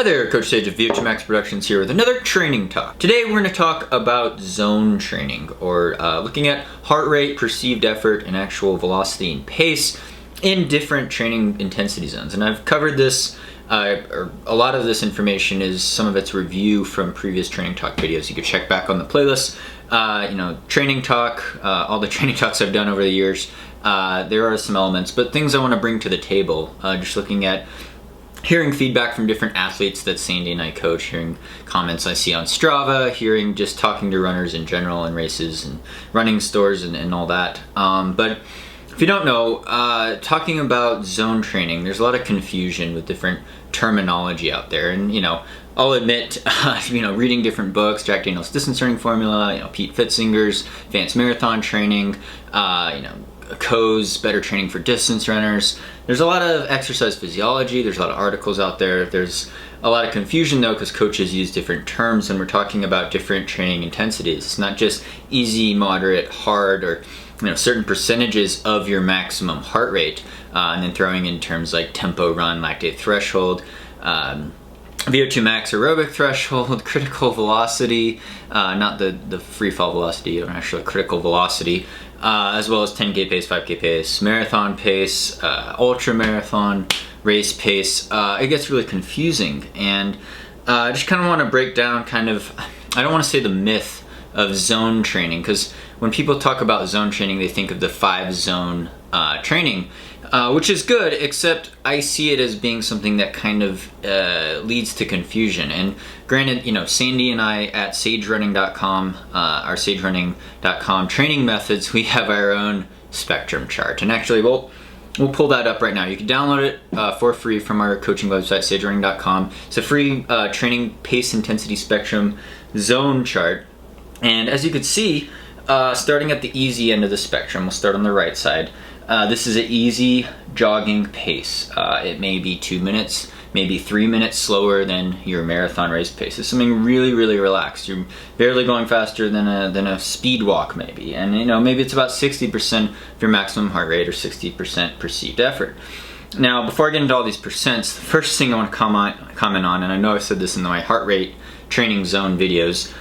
Hi there, Coach Sage of Vo2 Max Productions here with another training talk. Today we're going to talk about zone training, or looking at heart rate, perceived effort, and actual velocity and pace in different training intensity zones. And I've covered this, or a lot of this information is some of its review from previous training talk videos. You can check back on the playlist. Training talk, all the training talks I've done over the years, there are some elements, but things I want to bring to the table, just looking at hearing feedback from different athletes that Sandy and I coach, hearing comments I see on Strava, just talking to runners in general and races and running stores and all that. But if you don't know, talking about zone training, there's a lot of confusion with different terminology out there. And, I'll admit, reading different books, Jack Daniel's distance running formula, Pete Fitzinger's advanced marathon training, CO's better training for distance runners. There's a lot of exercise physiology, there's a lot of articles out there. There's a lot of confusion though, because coaches use different terms and we're talking about different training intensities. It's not just easy, moderate, hard, or certain percentages of your maximum heart rate, and then throwing in terms like tempo run, lactate threshold, Vo2 Max aerobic threshold, critical velocity, not the free fall velocity, or actually critical velocity, as well as 10K pace, 5K pace, marathon pace, ultra marathon, race pace. It gets really confusing, and I just kind of want to break down I don't want to say the myth of zone training, because when people talk about zone training, they think of the 5-zone training, which is good, except I see it as being something that kind of leads to confusion. And granted, Sandy and I at sagerunning.com, our sagerunning.com training methods, we have our own spectrum chart. And actually, we'll pull that up right now. You can download it for free from our coaching website, sagerunning.com. It's a free training pace intensity spectrum zone chart. And as you can see, starting at the easy end of the spectrum, we'll start on the right side. This is an easy jogging pace. It may be 2 minutes, maybe 3 minutes slower than your marathon race pace. It's something really, really relaxed. You're barely going faster than a speed walk maybe. And maybe it's about 60% of your maximum heart rate or 60% perceived effort. Now, before I get into all these percents, the first thing I want to comment on, and I know I've said this in my heart rate training zone videos,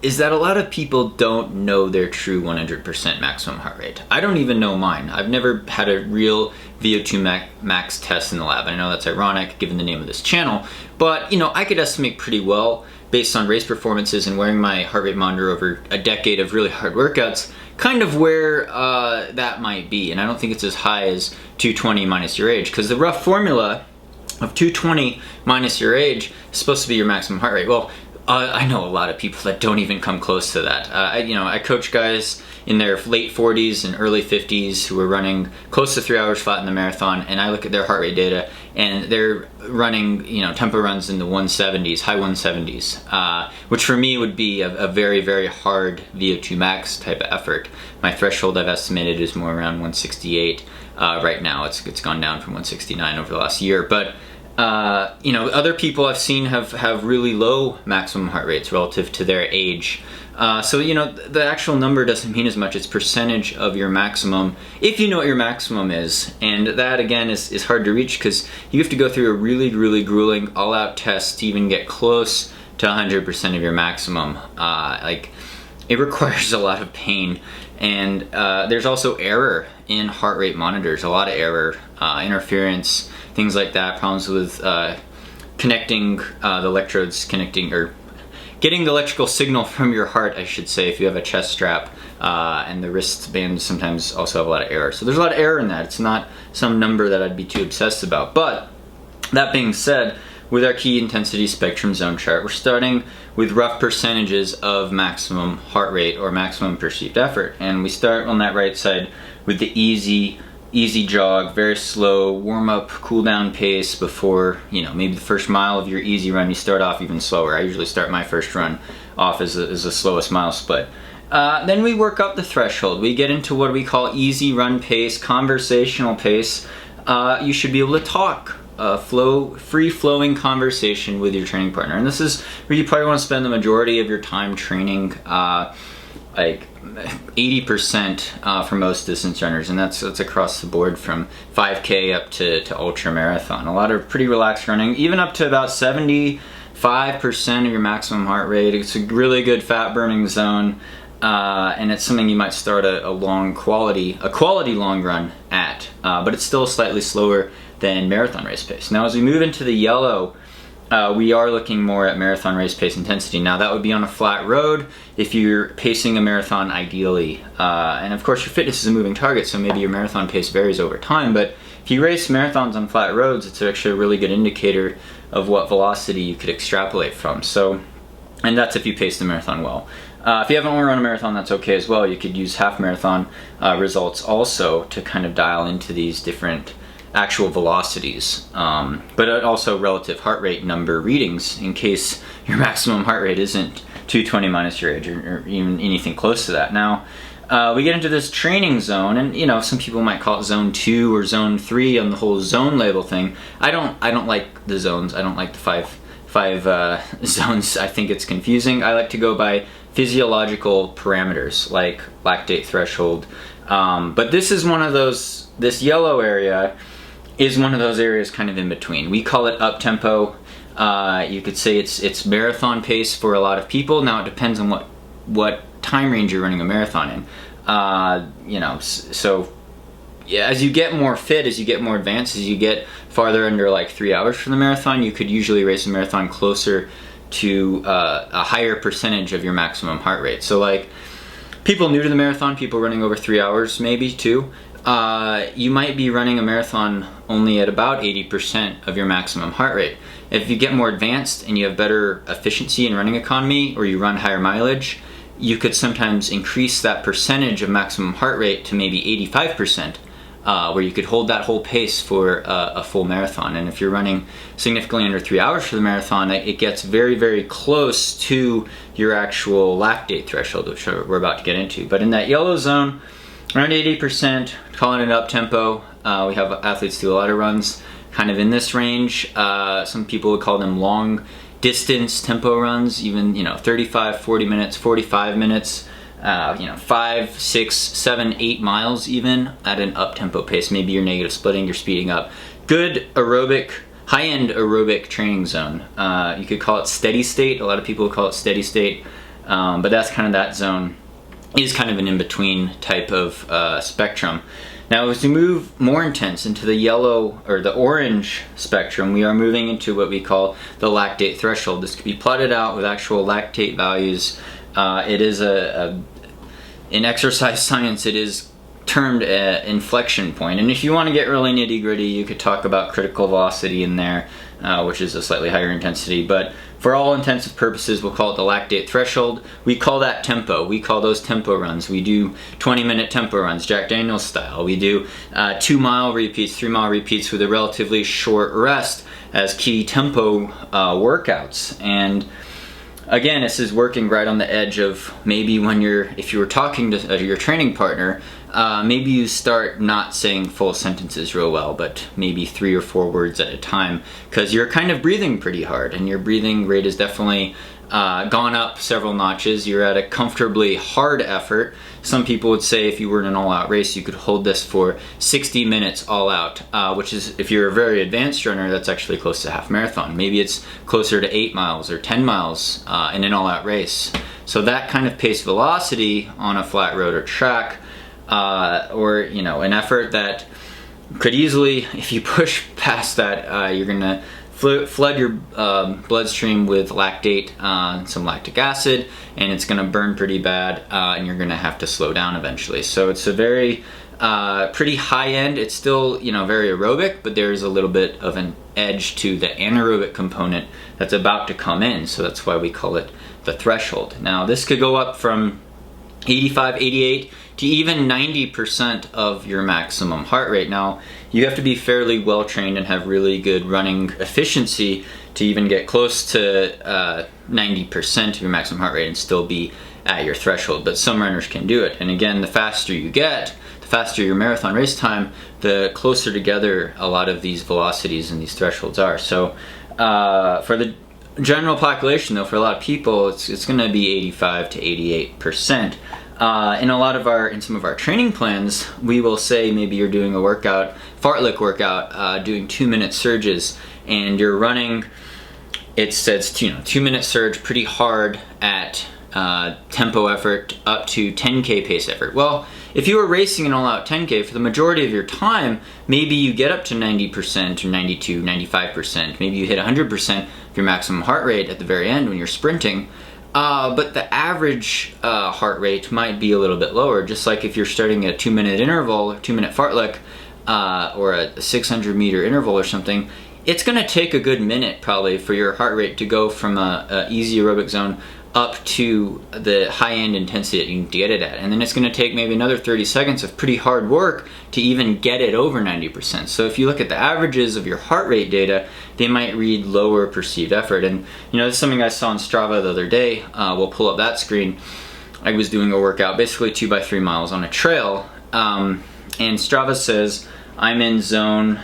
is that a lot of people don't know their true 100% maximum heart rate. I don't even know mine. I've never had a real Vo2 Max test in the lab. I know that's ironic given the name of this channel, but I could estimate pretty well based on race performances and wearing my heart rate monitor over a decade of really hard workouts, kind of where that might be. And I don't think it's as high as 220 minus your age, because the rough formula of 220 minus your age is supposed to be your maximum heart rate. Well, I know a lot of people that don't even come close to that. I coach guys in their late 40s and early 50s who are running close to 3 hours flat in the marathon, and I look at their heart rate data, and they're running, tempo runs in the 170s, high 170s, which for me would be a very, very hard Vo2 Max type of effort. My threshold I've estimated is more around 168 right now. It's gone down from 169 over the last year, but other people I've seen have really low maximum heart rates relative to their age. So the actual number doesn't mean as much. It's percentage of your maximum, if you know what your maximum is. And that, again, is hard to reach, because you have to go through a really, really grueling all-out test to even get close to 100% of your maximum. It requires a lot of pain. And there's also error in heart rate monitors, a lot of error, interference, things like that, problems with connecting the electrodes, or getting the electrical signal from your heart, I should say, if you have a chest strap, and the wristbands sometimes also have a lot of error. So there's a lot of error in that. It's not some number that I'd be too obsessed about. But that being said, with our key intensity spectrum zone chart, we're starting with rough percentages of maximum heart rate or maximum perceived effort. And we start on that right side with the easy jog, very slow warm-up, cool-down pace before, maybe the first mile of your easy run. You start off even slower. I usually start my first run off as the slowest mile split. Then we work up the threshold. We get into what we call easy run pace, conversational pace. You should be able to talk. Free-flowing conversation with your training partner. And this is where you probably want to spend the majority of your time training. like 80% for most distance runners, and that's across the board from 5K up to ultra marathon. A lot of pretty relaxed running, even up to about 75% of your maximum heart rate. It's a really good fat burning zone, and it's something you might start a quality long run at, but it's still slightly slower than marathon race pace. Now as we move into the yellow, we are looking more at marathon race pace intensity. Now that would be on a flat road if you're pacing a marathon ideally. And of course your fitness is a moving target, so maybe your marathon pace varies over time, but if you race marathons on flat roads, it's actually a really good indicator of what velocity you could extrapolate from. So, and that's if you pace the marathon well. If you haven't run a marathon, that's okay as well. You could use half marathon results also to kind of dial into these different actual velocities, but also relative heart rate number readings in case your maximum heart rate isn't 220 minus your age or even anything close to that. Now we get into this training zone, and you know, some people might call it zone 2 or zone 3 on the whole zone label thing. I don't like the zones. I don't like the five zones. I think it's confusing. I like to go by physiological parameters like lactate threshold, but this is one of those. This yellow area is one of those areas kind of in between. We call it up tempo. You could say it's marathon pace for a lot of people. Now it depends on what time range you're running a marathon in. You know, so yeah, as you get more fit, as you get more advanced, as you get farther under like 3 hours from the marathon, you could usually race a marathon closer to a higher percentage of your maximum heart rate. So like people new to the marathon, people running over 3 hours maybe too, you might be running a marathon only at about 80% of your maximum heart rate. If you get more advanced and you have better efficiency in running economy, or you run higher mileage, you could sometimes increase that percentage of maximum heart rate to maybe 85%, where you could hold that whole pace for a full marathon. And if you're running significantly under 3 hours for the marathon, it gets very, very close to your actual lactate threshold, which we're about to get into. But in that yellow zone, around 80%, calling it up tempo. We have athletes do a lot of runs kind of in this range. Some people would call them long distance tempo runs, even, you know, 35, 40 minutes, 45 minutes, you know, 5, 6, 7, 8 miles even at an up tempo pace. Maybe you're negative splitting, you're speeding up. Good aerobic, high-end aerobic training zone. You could call it steady state. A lot of people call it steady state, but that's kind of that zone. Is kind of an in-between type of spectrum. Now as we move more intense into the yellow or the orange spectrum, we are moving into what we call the lactate threshold. This could be plotted out with actual lactate values. It is in exercise science, it is termed an inflection point. And if you want to get really nitty-gritty, you could talk about critical velocity in there, which is a slightly higher intensity. But for all intensive purposes, we'll call it the lactate threshold. We call that tempo. We call those tempo runs. We do 20-minute tempo runs, Jack Daniels style. We do 2-mile repeats, 3-mile repeats with a relatively short rest as key tempo workouts. And again, this is working right on the edge of maybe if you were talking to your training partner, maybe you start not saying full sentences real well, but maybe 3 or 4 words at a time, because you're kind of breathing pretty hard, and your breathing rate has definitely gone up several notches. You're at a comfortably hard effort. Some people would say if you were in an all-out race, you could hold this for 60 minutes all out, which is, if you're a very advanced runner, that's actually close to half marathon. Maybe it's closer to 8 miles or 10 miles in an all-out race. So that kind of pace velocity on a flat road or track, or, you know, an effort that could easily, if you push past that, you're gonna flood your bloodstream with lactate, some lactic acid, and it's gonna burn pretty bad, and you're gonna have to slow down eventually. So it's a very pretty high end. It's still, you know, very aerobic, but there's a little bit of an edge to the anaerobic component that's about to come in. So that's why we call it the threshold. Now this could go up from 85, 88 to even 90% of your maximum heart rate. Now, you have to be fairly well trained and have really good running efficiency to even get close to 90% of your maximum heart rate and still be at your threshold, but some runners can do it. And again, the faster you get, the faster your marathon race time, the closer together a lot of these velocities and these thresholds are. So for the general population though, for a lot of people, it's going to be 85 to 88%. In some of our training plans, we will say maybe you're doing a workout, fartlek workout, doing 2-minute surges, and you're running. It says 2-minute surge pretty hard at tempo effort up to 10K pace effort. Well, if you were racing an all-out 10K for the majority of your time, maybe you get up to 90% or 92, 95%. Maybe you hit 100% of your maximum heart rate at the very end when you're sprinting. But the average heart rate might be a little bit lower, just like if you're starting a 2-minute interval, 2-minute fartlek, or a 600-meter interval or something. It's going to take a good minute probably for your heart rate to go from a easy aerobic zone up to the high-end intensity that you need to get it at. And then it's going to take maybe another 30 seconds of pretty hard work to even get it over 90%. So if you look at the averages of your heart rate data, they might read lower perceived effort. And this is something I saw on Strava the other day. We'll pull up that screen. I was doing a workout, basically 2 by 3 miles on a trail. And Strava says I'm in zone...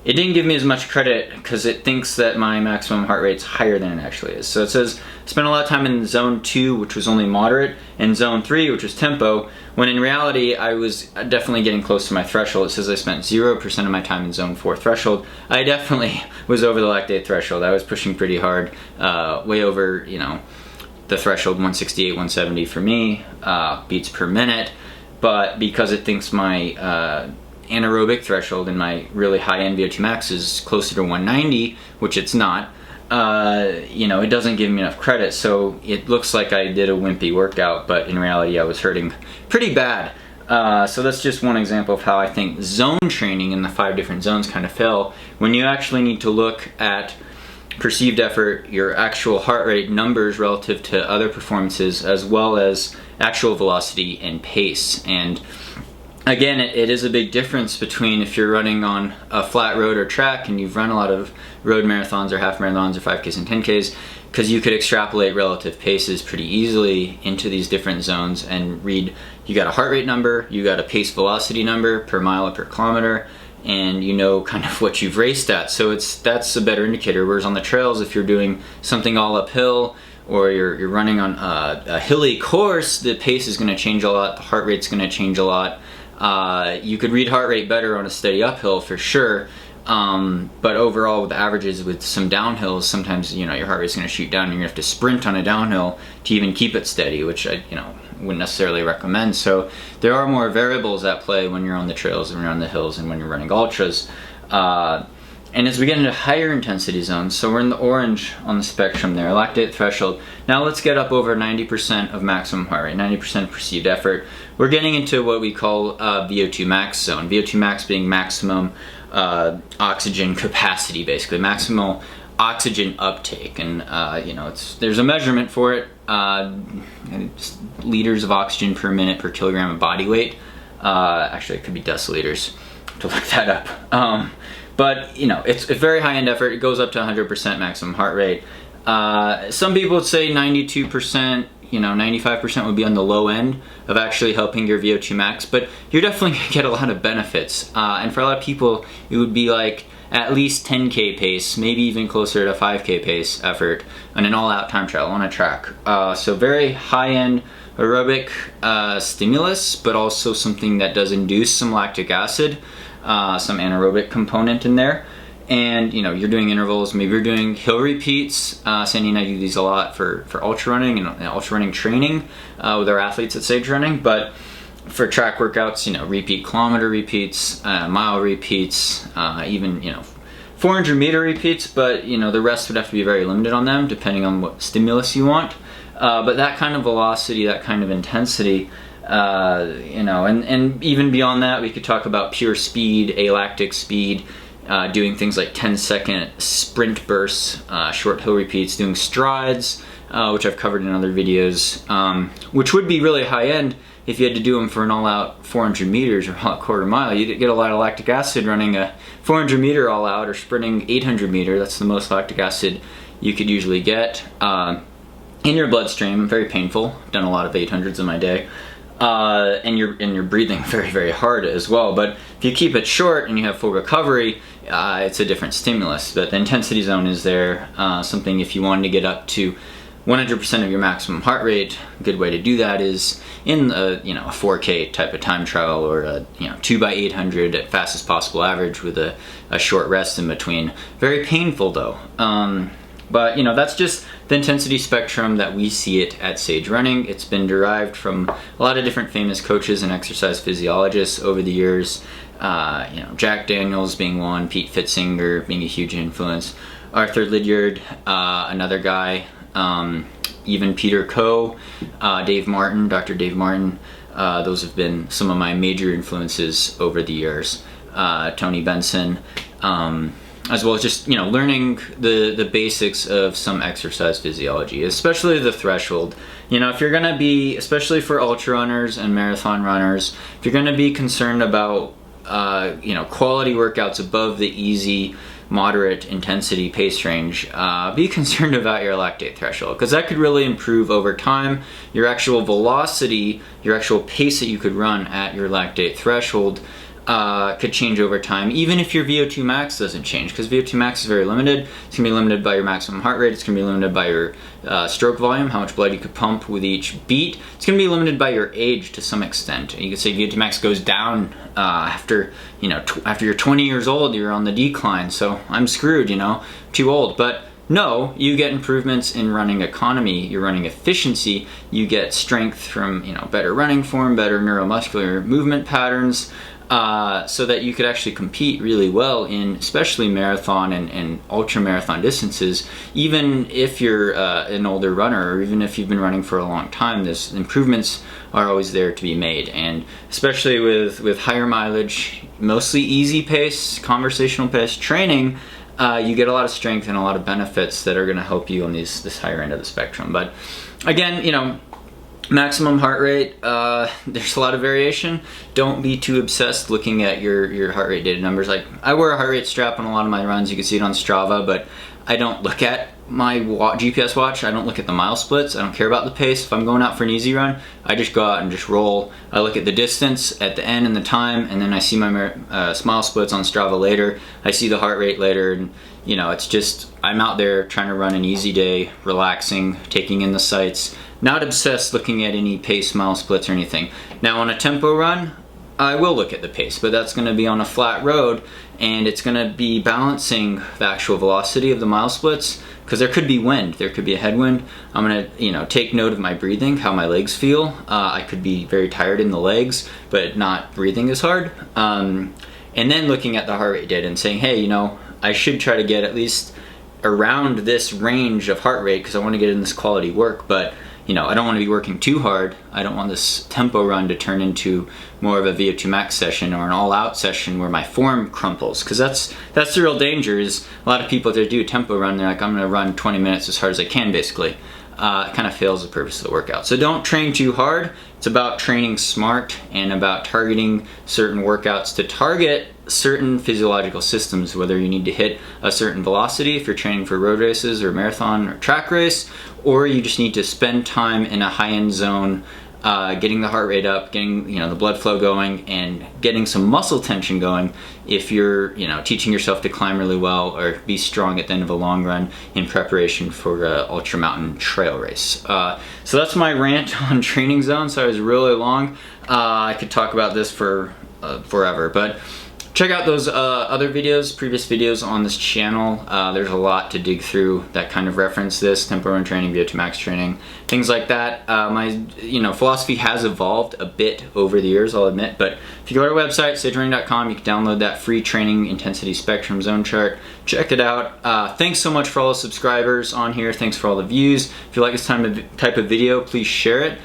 It didn't give me as much credit because it thinks that my maximum heart rate's higher than it actually is. So it says, spent a lot of time in zone 2, which was only moderate, and zone 3, which was tempo, when in reality I was definitely getting close to my threshold. It says I spent 0% of my time in zone 4 threshold. I definitely was over the lactate threshold. I was pushing pretty hard, way over, the threshold, 168, 170 for me, beats per minute. But because it thinks my anaerobic threshold in my really high-end Vo2 Max is closer to 190, which it's not, it doesn't give me enough credit. So it looks like I did a wimpy workout, but in reality I was hurting pretty bad. So that's just one example of how I think zone training in the 5 different zones kind of fail, when you actually need to look at perceived effort, your actual heart rate numbers relative to other performances, as well as actual velocity and pace. And again, it is a big difference between if you're running on a flat road or track and you've run a lot of road marathons or half marathons or 5Ks and 10Ks, because you could extrapolate relative paces pretty easily into these different zones and read, you got a heart rate number, you got a pace velocity number per mile or per kilometer, and you know kind of what you've raced at. So that's a better indicator. Whereas on the trails, if you're doing something all uphill, or you're running on a hilly course, the pace is going to change a lot, the heart rate's going to change a lot. You could read heart rate better on a steady uphill for sure, but overall with the averages with some downhills, sometimes your heart rate's going to shoot down and you're going to have to sprint on a downhill to even keep it steady, which I wouldn't necessarily recommend. So there are more variables at play when you're on the trails and when you're on the hills and when you're running ultras. And as we get into higher intensity zones, so we're in the orange on the spectrum there, lactate threshold. Now let's get up over 90% of maximum heart rate, 90% perceived effort. We're getting into what we call Vo2 Max zone. Vo2 Max being maximum oxygen capacity, basically, maximal oxygen uptake. And there's a measurement for it, it's liters of oxygen per minute per kilogram of body weight. Actually, it could be deciliters, to look that up. But it's a very high-end effort. It goes up to 100% maximum heart rate. Some people would say 92%, 95% would be on the low end of actually helping your Vo2 Max, but you're definitely gonna get a lot of benefits. And for a lot of people, it would be like at least 10K pace, maybe even closer to 5K pace effort on an all-out time trial on a track. So very high-end aerobic stimulus, but also something that does induce some lactic acid, some anaerobic component in there. And you're doing intervals, maybe you're doing hill repeats. Sandy and I do these a lot for ultra running and ultra running training with our athletes at Sage Running. But for track workouts, repeat kilometer repeats, mile repeats, even 400 meter repeats. But the rest would have to be very limited on them, depending on what stimulus you want. But that kind of velocity, that kind of intensity, and even beyond that, we could talk about pure speed, alactic speed, doing things like 10-second sprint bursts, short hill repeats, doing strides, which I've covered in other videos, which would be really high-end if you had to do them for an all-out 400 meters or all-out quarter mile. You'd get a lot of lactic acid running a 400 meter all-out or sprinting 800 meter. That's the most lactic acid you could usually get in your bloodstream. Very painful. I've done a lot of 800s in my day. And you're breathing very, very hard as well. But if you keep it short and you have full recovery, it's a different stimulus. But the intensity zone is there, something if you wanted to get up to 100% of your maximum heart rate. A good way to do that is in a 4K type of time trial, or a 2x800 at fastest possible average with a short rest in between. Very painful though. But that's just the intensity spectrum that we see it at Sage Running. It's been derived from a lot of different famous coaches and exercise physiologists over the years. Jack Daniels being one, Pete Fitzinger being a huge influence, Arthur Lydiard, another guy, even Peter Coe, Dave Martin, Dr. Dave Martin. Those have been some of my major influences over the years. Tony Benson, as well as just learning the basics of some exercise physiology, especially the threshold. If you're gonna be, especially for ultra runners and marathon runners, if you're gonna be concerned about quality workouts above the easy, moderate intensity pace range, be concerned about your lactate threshold, because that could really improve over time. Your actual velocity, your actual pace that you could run at your lactate threshold could change over time, even if your Vo2 Max doesn't change, because Vo2 Max is very limited. It's going to be limited by your maximum heart rate. It's going to be limited by your stroke volume, how much blood you could pump with each beat. It's going to be limited by your age to some extent. You could say Vo2 Max goes down after you're 20 years old, you're on the decline, so I'm screwed, too old. But no, you get improvements in running economy, your running efficiency, you get strength from better running form, better neuromuscular movement patterns, so that you could actually compete really well in especially marathon and ultra marathon distances. Even if you're an older runner, or even if you've been running for a long time, these improvements are always there to be made. And especially with higher mileage, mostly easy pace, conversational pace training, you get a lot of strength and a lot of benefits that are going to help you on this higher end of the spectrum. But again, maximum heart rate, there's a lot of variation. Don't be too obsessed looking at your heart rate data numbers. Like, I wear a heart rate strap on a lot of my runs. You can see it on Strava, but I don't look at my GPS watch. I don't look at the mile splits. I don't care about the pace. If I'm going out for an easy run, I just go out and just roll. I look at the distance at the end and the time, and then I see my mile splits on Strava later. I see the heart rate later, and it's just, I'm out there trying to run an easy day, relaxing, taking in the sights, not obsessed looking at any pace, mile splits, or anything. Now on a tempo run, I will look at the pace, but that's going to be on a flat road, and it's going to be balancing the actual velocity of the mile splits, because there could be wind, there could be a headwind. I'm going to take note of my breathing, how my legs feel. I could be very tired in the legs, but not breathing as hard. And then looking at the heart rate data and saying, hey, I should try to get at least around this range of heart rate, because I want to get in this quality work, but I don't want to be working too hard. I don't want this tempo run to turn into more of a Vo2 Max session or an all-out session where my form crumples, because that's the real danger. Is a lot of people that do a tempo run, they're like, I'm going to run 20 minutes as hard as I can, basically. It kind of fails the purpose of the workout. So don't train too hard. It's about training smart and about targeting certain workouts to target certain physiological systems, whether you need to hit a certain velocity if you're training for road races or marathon or track race, or you just need to spend time in a high-end zone, getting the heart rate up, getting the blood flow going, and getting some muscle tension going if you're teaching yourself to climb really well or be strong at the end of a long run in preparation for an ultra mountain trail race. So that's my rant on training zones. So it was really long. I could talk about this for forever, but check out those other videos, previous videos on this channel. There's a lot to dig through that kind of reference this, tempo run training, Vo2 Max training, things like that. My philosophy has evolved a bit over the years, I'll admit, but if you go to our website, sagerunning.com, you can download that free training intensity spectrum zone chart. Check it out. Thanks so much for all the subscribers on here. Thanks for all the views. If you like this type of video, please share it.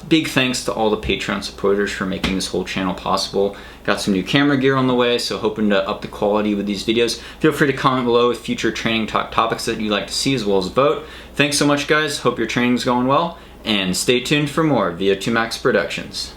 Big thanks to all the Patreon supporters for making this whole channel possible. Got some new camera gear on the way, so hoping to up the quality with these videos. Feel free to comment below with future training talk topics that you'd like to see, as well as vote. Thanks so much, guys. Hope your training's going well, and stay tuned for more Vo2 Max productions.